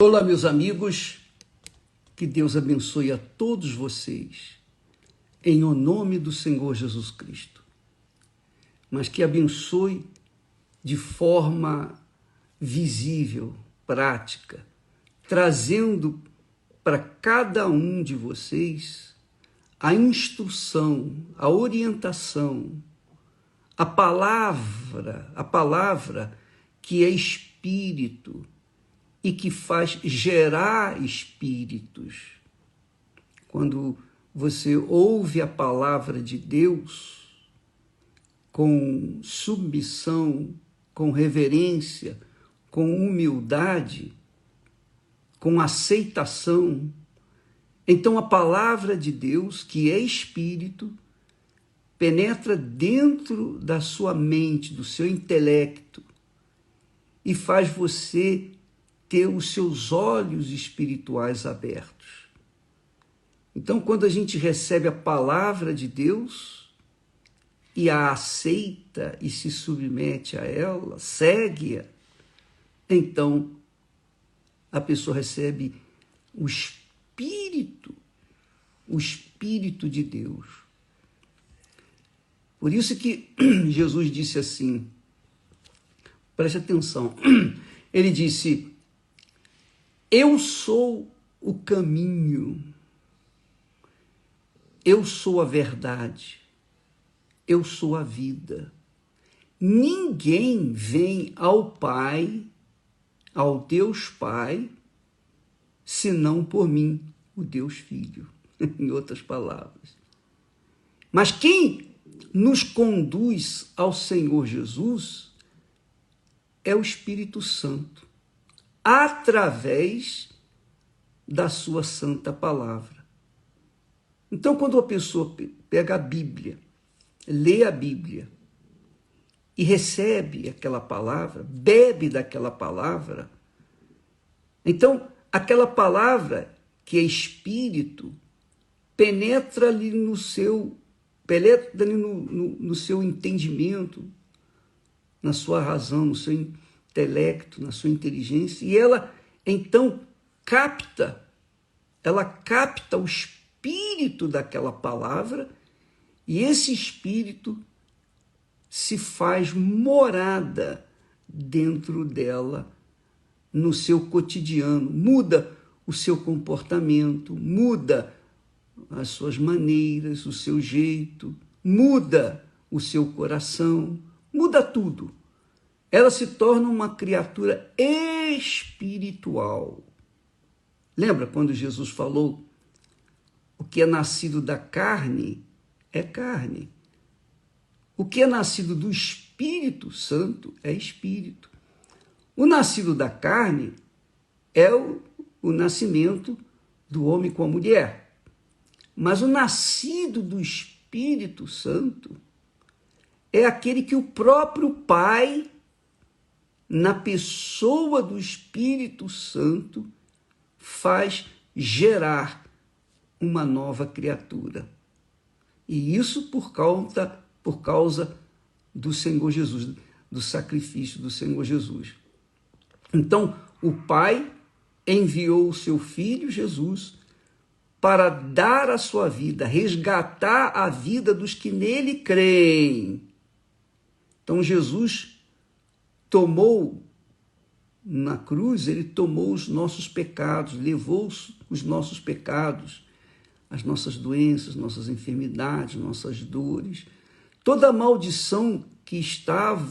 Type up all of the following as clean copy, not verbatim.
Olá, meus amigos, que Deus abençoe a todos vocês, em o nome do Senhor Jesus Cristo, mas que abençoe de forma visível, prática, trazendo para cada um de vocês a instrução, a orientação, a palavra que é espírito, e que faz gerar espíritos. Quando você ouve a palavra de Deus com submissão, com reverência, com humildade, com aceitação, então a palavra de Deus, que é espírito, penetra dentro da sua mente, do seu intelecto, e faz você ter os seus olhos espirituais abertos. Então, quando a gente recebe a palavra de Deus e a aceita e se submete a ela, segue-a, então a pessoa recebe o Espírito de Deus. Por isso que Jesus disse assim, preste atenção, ele disse: eu sou o caminho, eu sou a verdade, eu sou a vida. Ninguém vem ao Pai, ao Deus Pai, senão por mim, o Deus Filho, em outras palavras. Mas quem nos conduz ao Senhor Jesus é o Espírito Santo, através da sua santa palavra. Então, quando a pessoa pega a Bíblia, lê a Bíblia e recebe aquela palavra, bebe daquela palavra, então aquela palavra que é espírito penetra ali no seu entendimento, na sua razão, no seu intelecto, na sua inteligência, e ela então capta o espírito daquela palavra, e esse espírito se faz morada dentro dela, no seu cotidiano, muda o seu comportamento, muda as suas maneiras, o seu jeito, muda o seu coração, muda tudo. Ela se torna uma criatura espiritual. Lembra quando Jesus falou: o que é nascido da carne é carne. O que é nascido do Espírito Santo é espírito. O nascido da carne é o nascimento do homem com a mulher. Mas o nascido do Espírito Santo é aquele que o próprio Pai, na pessoa do Espírito Santo, faz gerar uma nova criatura. E isso por causa do Senhor Jesus, do sacrifício do Senhor Jesus. Então, o Pai enviou o seu Filho Jesus para dar a sua vida, resgatar a vida dos que nele creem. Então, Jesus tomou na cruz, ele tomou os nossos pecados, levou os nossos pecados, as nossas doenças, nossas enfermidades, nossas dores, toda a maldição que estava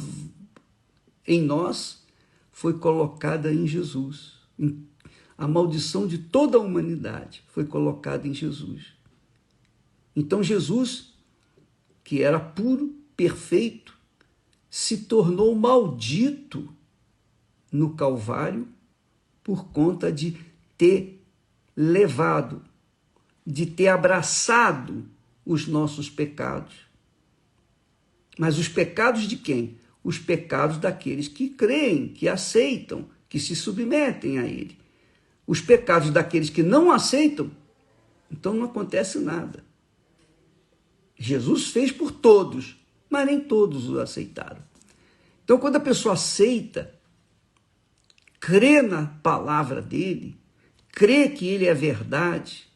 em nós foi colocada em Jesus. A maldição de toda a humanidade foi colocada em Jesus. Então Jesus, que era puro, perfeito, se tornou maldito no Calvário por conta de ter levado, de ter abraçado os nossos pecados. Mas os pecados de quem? Os pecados daqueles que creem, que aceitam, que se submetem a ele. Os pecados daqueles que não aceitam, então não acontece nada. Jesus fez por todos, mas nem todos o aceitaram. Então, quando a pessoa aceita crê na palavra dele, crê que ele é a verdade,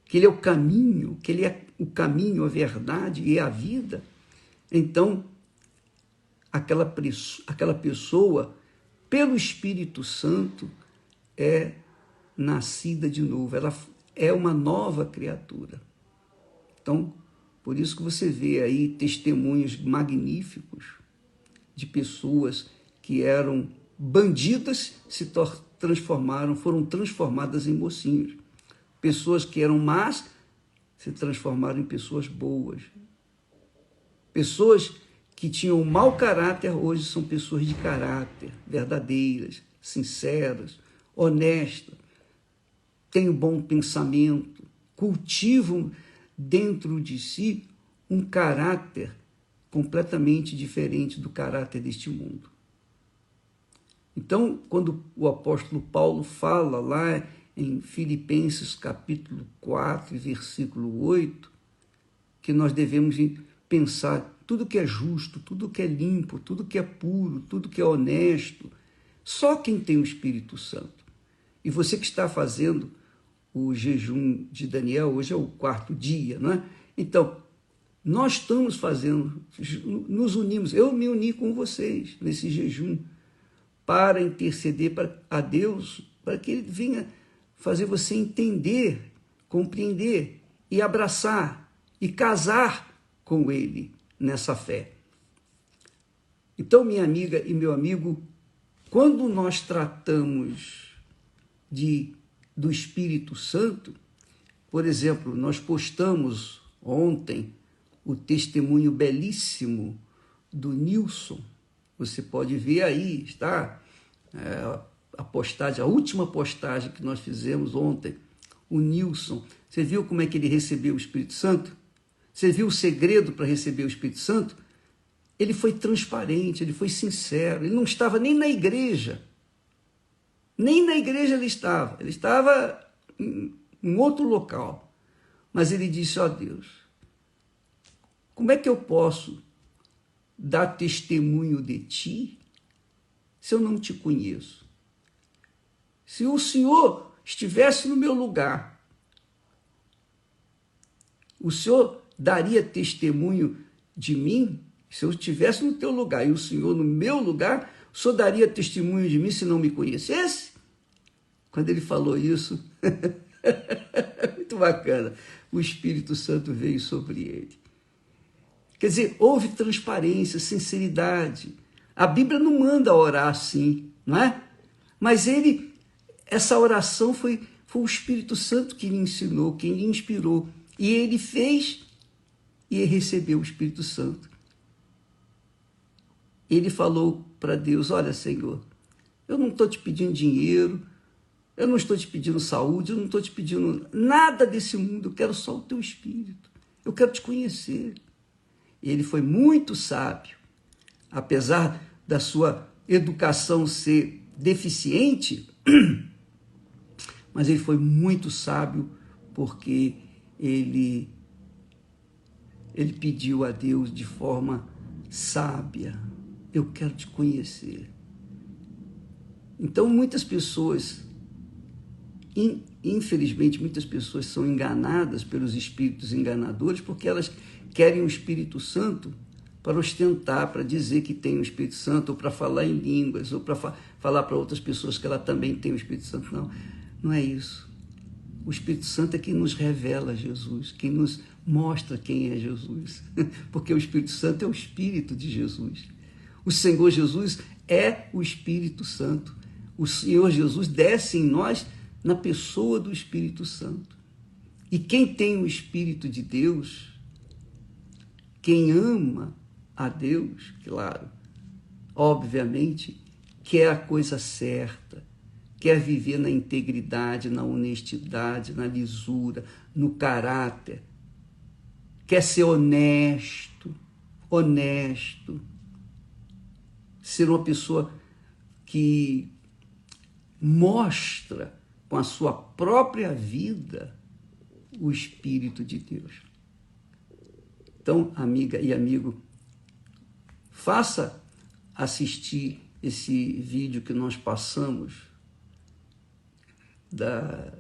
que ele é o caminho, que ele é o caminho, a verdade e a vida, então aquela pessoa, pelo Espírito Santo, é nascida de novo, ela é uma nova criatura. Então, por isso que você vê aí testemunhos magníficos de pessoas que eram bandidas, foram transformadas em mocinhos. Pessoas que eram más se transformaram em pessoas boas. Pessoas que tinham mau caráter hoje são pessoas de caráter, verdadeiras, sinceras, honestas, têm um bom pensamento, cultivam dentro de si um caráter completamente diferente do caráter deste mundo. Então, quando o apóstolo Paulo fala lá em Filipenses capítulo 4, versículo 8, que nós devemos pensar tudo que é justo, tudo que é limpo, tudo que é puro, tudo que é honesto, só quem tem o Espírito Santo. E você que está fazendo o jejum de Daniel, hoje é o 4º dia, não é? Então, nós estamos fazendo, nos unimos, eu me uni com vocês nesse jejum, para interceder a Deus, para que Ele venha fazer você entender, compreender e abraçar e casar com Ele nessa fé. Então, minha amiga e meu amigo, quando nós tratamos do Espírito Santo, por exemplo, nós postamos ontem o testemunho belíssimo do Nilson. Você pode ver aí, está a postagem, a última postagem que nós fizemos ontem, o Nilson. Você viu como é que ele recebeu o Espírito Santo? Você viu o segredo para receber o Espírito Santo? Ele foi transparente, ele foi sincero, ele não estava nem na igreja. Nem na igreja ele estava em outro local. Mas ele disse, ó Deus, como é que eu posso dar testemunho de ti se eu não te conheço? Se o Senhor estivesse no meu lugar, o Senhor daria testemunho de mim? Se eu estivesse no teu lugar e o Senhor no meu lugar, o Senhor daria testemunho de mim se não me conhecesse? Quando ele falou isso, muito bacana, o Espírito Santo veio sobre ele. Quer dizer, houve transparência, sinceridade. A Bíblia não manda orar assim, não é? Mas essa oração foi o Espírito Santo que lhe ensinou, quem lhe inspirou. E ele fez e ele recebeu o Espírito Santo. Ele falou para Deus, olha, Senhor, eu não estou te pedindo dinheiro, eu não estou te pedindo saúde, eu não estou te pedindo nada desse mundo, eu quero só o teu Espírito, eu quero te conhecer. E ele foi muito sábio, apesar da sua educação ser deficiente, mas ele foi muito sábio porque ele pediu a Deus de forma sábia, eu quero te conhecer. Então muitas pessoas, infelizmente muitas pessoas são enganadas pelos espíritos enganadores porque elas querem o Espírito Santo para ostentar, para dizer que tem o Espírito Santo, ou para falar em línguas, ou para falar para outras pessoas que ela também tem o Espírito Santo. Não, não é isso. O Espírito Santo é quem nos revela Jesus, quem nos mostra quem é Jesus, porque o Espírito Santo é o Espírito de Jesus. O Senhor Jesus é o Espírito Santo. O Senhor Jesus desce em nós na pessoa do Espírito Santo. E quem tem o Espírito de Deus, quem ama a Deus, claro, obviamente, quer a coisa certa, quer viver na integridade, na honestidade, na lisura, no caráter, quer ser honesto, ser uma pessoa que mostra com a sua própria vida o Espírito de Deus. Então, amiga e amigo, faça assistir esse vídeo que nós passamos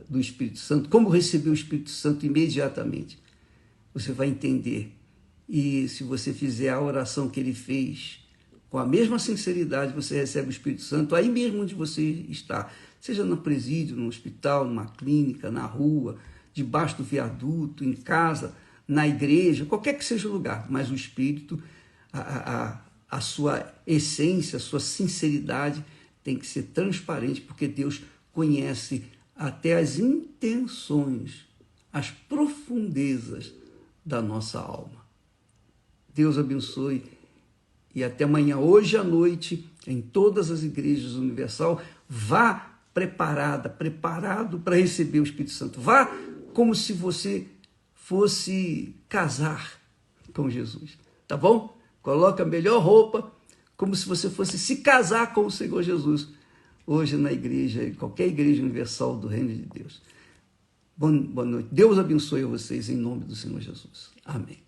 do Espírito Santo, como receber o Espírito Santo imediatamente, você vai entender. E se você fizer a oração que ele fez, com a mesma sinceridade, você recebe o Espírito Santo aí mesmo onde você está, seja no presídio, no hospital, numa clínica, na rua, debaixo do viaduto, em casa, na igreja, qualquer que seja o lugar, mas o Espírito, a sua essência, a sua sinceridade tem que ser transparente, porque Deus conhece até as intenções, as profundezas da nossa alma. Deus abençoe e até amanhã. Hoje à noite, em todas as igrejas universal, vá preparado para receber o Espírito Santo. Vá como se você fosse casar com Jesus, tá bom? Coloque a melhor roupa, como se você fosse se casar com o Senhor Jesus, hoje na igreja, em qualquer igreja universal do Reino de Deus. Boa noite. Deus abençoe vocês em nome do Senhor Jesus. Amém.